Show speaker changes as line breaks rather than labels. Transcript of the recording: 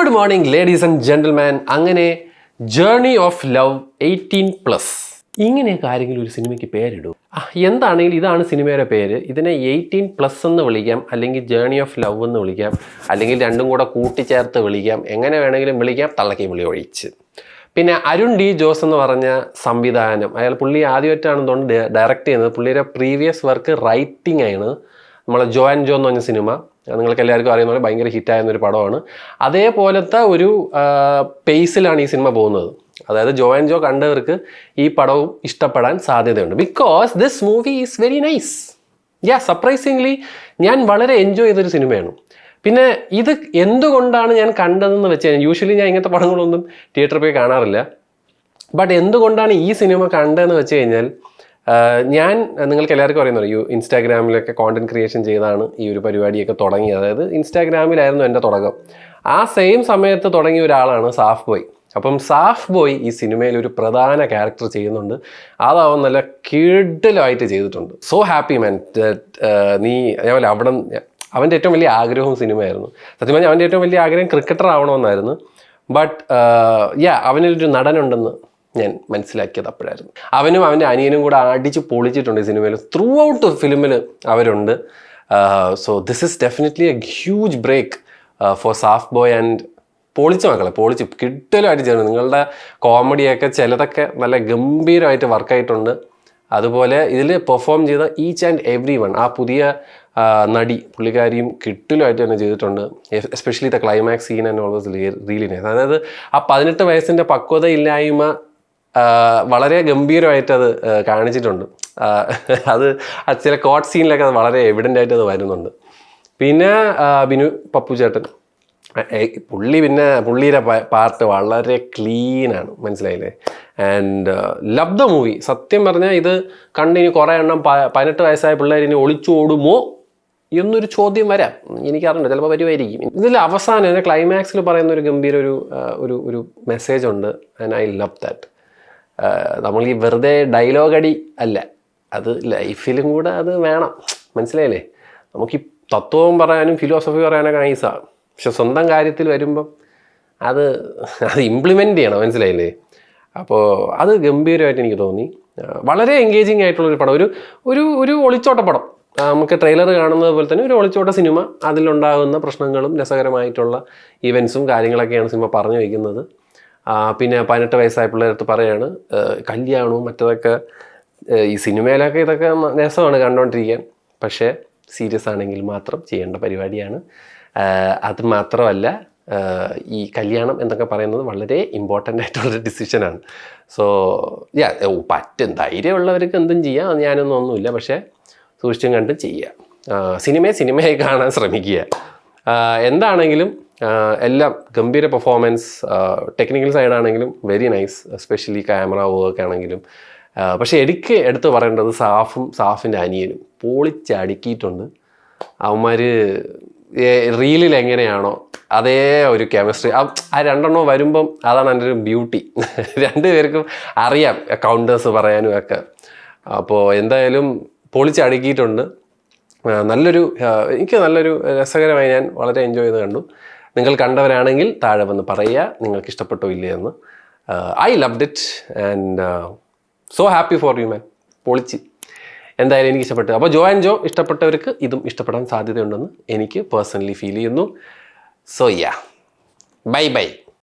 Good morning ladies and gentleman. അങ്ങനെ journey of love 18+. ഇങ്ങനെയൊക്കെ ആരെങ്കിലും ഒരു സിനിമയ്ക്ക് പേരിടും. എന്താണെങ്കിലും ഇതാണ് സിനിമയുടെ പേര്. ഇതിനെ 18+ എന്ന് വിളിക്കാം, അല്ലെങ്കിൽ ജേർണി ഓഫ് ലവ് എന്ന് വിളിക്കാം, അല്ലെങ്കിൽ രണ്ടും കൂടെ കൂട്ടിച്ചേർത്ത് വിളിക്കാം. എങ്ങനെ വേണമെങ്കിലും വിളിക്കാം, തള്ളക്കി വിളി ഒഴിച്ച്. പിന്നെ അരുൺ ഡി ജോസ് എന്ന് പറഞ്ഞ സംവിധാനം, പുള്ളി ആദ്യമായിട്ടാണ് തോന്നുന്നു ഡയറക്റ്റ് ചെയ്യുന്നത്. പുള്ളിയുടെ പ്രീവിയസ് വർക്ക് റൈറ്റിംഗ് ആണ്. നമ്മളെ ജോ ആൻഡ് ജോ എന്ന് പറഞ്ഞ സിനിമ നിങ്ങൾക്ക് എല്ലാവർക്കും അറിയുന്ന പോലെ ഭയങ്കര ഹിറ്റായിരുന്നൊരു പടമാണ്. അതേപോലത്തെ ഒരു പേസിലാണ് ഈ സിനിമ പോകുന്നത്. അതായത് ജോ ആൻഡ് ജോ കണ്ടവർക്ക് ഈ പടവും ഇഷ്ടപ്പെടാൻ സാധ്യതയുണ്ട്. Because this movie is very nice. Surprisingly ഞാൻ വളരെ എൻജോയ് ചെയ്തൊരു സിനിമയാണ്. പിന്നെ ഇത് എന്തുകൊണ്ടാണ് ഞാൻ കണ്ടതെന്ന് വെച്ച് കഴിഞ്ഞാൽ, യൂഷ്വലി ഞാൻ ഇങ്ങനത്തെ പടങ്ങളൊന്നും തിയേറ്ററിൽ പോയി കാണാറില്ല. ബട്ട് എന്തുകൊണ്ടാണ് ഈ സിനിമ കണ്ടതെന്ന് വെച്ച് കഴിഞ്ഞാൽ, ഞാൻ നിങ്ങൾക്ക് എല്ലാവർക്കും അറിയുന്നല്ലോ, ഇൻസ്റ്റാഗ്രാമിലൊക്കെ കോണ്ടന്റ് ക്രിയേഷൻ ചെയ്താണ് ഈ ഒരു പരിപാടിയൊക്കെ തുടങ്ങിയത്. അതായത് ഇൻസ്റ്റാഗ്രാമിലായിരുന്നു എൻ്റെ തുടക്കം. ആ സെയിം സമയത്ത് തുടങ്ങിയ ഒരാളാണ് സാഫ് ബോയ്. അപ്പം സാഫ് ബോയ് ഈ സിനിമയിൽ ഒരു പ്രധാന ക്യാരക്ടർ ചെയ്യുന്നുണ്ട്. അതവൻ നല്ല കിടിലമായിട്ട് ചെയ്തിട്ടുണ്ട്. സോ ഹാപ്പി മാൻ. നീ അതേപോലെ അവിടെ അവൻ്റെ ഏറ്റവും വലിയ ആഗ്രഹവും സിനിമയായിരുന്നു. സത്യം പറഞ്ഞാൽ അവൻ്റെ ഏറ്റവും വലിയ ആഗ്രഹം ക്രിക്കറ്റർ ആവണമെന്നായിരുന്നു. ബട്ട് അവനൊരു നടനുണ്ടെന്ന് ഞാൻ മനസ്സിലാക്കിയത് അപ്പോഴായിരുന്നു. അവനും അവൻ്റെ അനിയനും കൂടെ അടിച്ച് പൊളിച്ചിട്ടുണ്ട് ഈ സിനിമയിൽ. ത്രൂ ഔട്ട് ഫിലിമിൽ അവരുണ്ട്. So this is definitely a huge break for Saaf boy. And പൊളിച്ച് മക്കളെ, പൊളിച്ച് കിട്ടലുമായിട്ട് ചേർന്നു. നിങ്ങളുടെ കോമഡിയൊക്കെ ചിലതൊക്കെ നല്ല ഗംഭീരമായിട്ട് വർക്കായിട്ടുണ്ട്. അതുപോലെ ഇതിൽ പെർഫോം ചെയ്ത ഈച്ച് ആൻഡ് എവ്രി വൺ, ആ പുതിയ നടി പുള്ളിക്കാരിയും കിട്ടലുമായിട്ട് തന്നെ ചെയ്തിട്ടുണ്ട്. Especially the climax scene and always really nice. അതായത് ആ 18 വയസ്സിൻ്റെ പക്വതയില്ലായ്മ വളരെ ഗംഭീരമായിട്ട് അത് കാണിച്ചിട്ടുണ്ട്. അത് ചില കോട്ട് സീനിലൊക്കെ അത് വളരെ എവിഡൻ്റ് ആയിട്ട് അത് വരുന്നുണ്ട്. പിന്നെ ബിനു പപ്പു ചേട്ടൻ, പുള്ളിയുടെ പാർട്ട് വളരെ ക്ലീനാണ്, മനസ്സിലായില്ലേ? And love the movie. സത്യം പറഞ്ഞാൽ ഇത് കണ്ടിനി കുറേ എണ്ണം 18 വയസ്സായ പിള്ളേർ ഇനി ഒളിച്ചോടുമോ എന്നൊരു ചോദ്യം വരാം. എനിക്കറിയില്ല, ചിലപ്പോൾ വരുമായിരിക്കും. ഇതിൽ അവസാനം ക്ലൈമാക്സിൽ പറയുന്ന ഒരു ഗംഭീര ഒരു മെസ്സേജ് ഉണ്ട്. And I love that. നമ്മൾ ഈ വെറുതെ ഡയലോഗ് അടി അല്ല, അത് ലൈഫിലും കൂടെ അത് വേണം, മനസ്സിലായില്ലേ? നമുക്ക് ഈ തത്വം പറയാനും ഫിലോസഫി പറയാനൊക്കെ നൈസാണ്, പക്ഷെ സ്വന്തം കാര്യത്തിൽ വരുമ്പം അത് ഇംപ്ലിമെൻ്റ് ചെയ്യണം, മനസ്സിലായില്ലേ? അപ്പോൾ അത് ഗംഭീരമായിട്ട് എനിക്ക് തോന്നി. വളരെ എൻഗേജിങ് ആയിട്ടുള്ളൊരു പടം, ഒരു ഒളിച്ചോട്ട പടം. നമുക്ക് ട്രെയിലർ കാണുന്നത് പോലെ തന്നെ ഒരു ഒളിച്ചോട്ട സിനിമ. അതിലുണ്ടാകുന്ന പ്രശ്നങ്ങളും രസകരമായിട്ടുള്ള ഇവൻസും കാര്യങ്ങളൊക്കെയാണ് സിനിമ പറഞ്ഞു വയ്ക്കുന്നത്. പിന്നെ 18 വയസ്സായ പിള്ളേരടുത്ത് പറയാണ് കല്യാണവും മറ്റതൊക്കെ. ഈ സിനിമയിലൊക്കെ ഇതൊക്കെ രസമാണ് കണ്ടുകൊണ്ടിരിക്കാൻ, പക്ഷേ സീരിയസ് ആണെങ്കിൽ മാത്രം ചെയ്യേണ്ട പരിപാടിയാണ്. അത് മാത്രമല്ല, ഈ കല്യാണം എന്നൊക്കെ പറയുന്നത് വളരെ ഇമ്പോർട്ടൻ്റ് ആയിട്ടുള്ളൊരു ഡിസിഷനാണ്. സോ പറ്റും, ധൈര്യമുള്ളവർക്ക് എന്തും ചെയ്യാം, ഞാനൊന്നുമില്ല. പക്ഷേ സൂക്ഷിച്ചും കണ്ടും ചെയ്യുക. സിനിമയായി കാണാൻ ശ്രമിക്കുക. എന്താണെങ്കിലും എല്ലാം ഗംഭീര പെർഫോമൻസ്. ടെക്നിക്കൽ സൈഡാണെങ്കിലും very nice, especially camera work ആണെങ്കിലും. പക്ഷേ എനിക്ക് എടുത്ത് പറയേണ്ടത് സാഫിൻ്റെ അനിയനും പൊളിച്ചടുക്കിയിട്ടുണ്ട്. അവന്മാർ റീലിൽ എങ്ങനെയാണോ അതേ ഒരു കെമിസ്ട്രി ആ രണ്ടെണ്ണം വരുമ്പം അതാണ് എൻ്റെ ഒരു ബ്യൂട്ടി. രണ്ടുപേർക്കും അറിയാം കൗണ്ടേഴ്സ് പറയാനും ഒക്കെ. അപ്പോൾ എന്തായാലും പൊളിച്ചടുക്കിയിട്ടുണ്ട്. എനിക്ക് നല്ലൊരു രസകരമായി ഞാൻ വളരെ എൻജോയ് ചെയ്ത് കണ്ടു. നിങ്ങൾ കണ്ടവരാണെങ്കിൽ താഴെ വന്ന് പറയുക നിങ്ങൾക്ക് ഇഷ്ടപ്പെട്ടോ ഇല്ലേ എന്ന്. I loved it and so happy for you man. പൊളിച്ച് എന്തായാലും എനിക്ക് ഇഷ്ടപ്പെട്ടു. അപ്പോൾ ജോ ആൻഡ് ജോ ഇഷ്ടപ്പെട്ടവർക്ക് ഇതും ഇഷ്ടപ്പെടാൻ സാധ്യതയുണ്ടെന്ന് എനിക്ക് പേഴ്സണലി ഫീൽ ചെയ്യുന്നു. So by.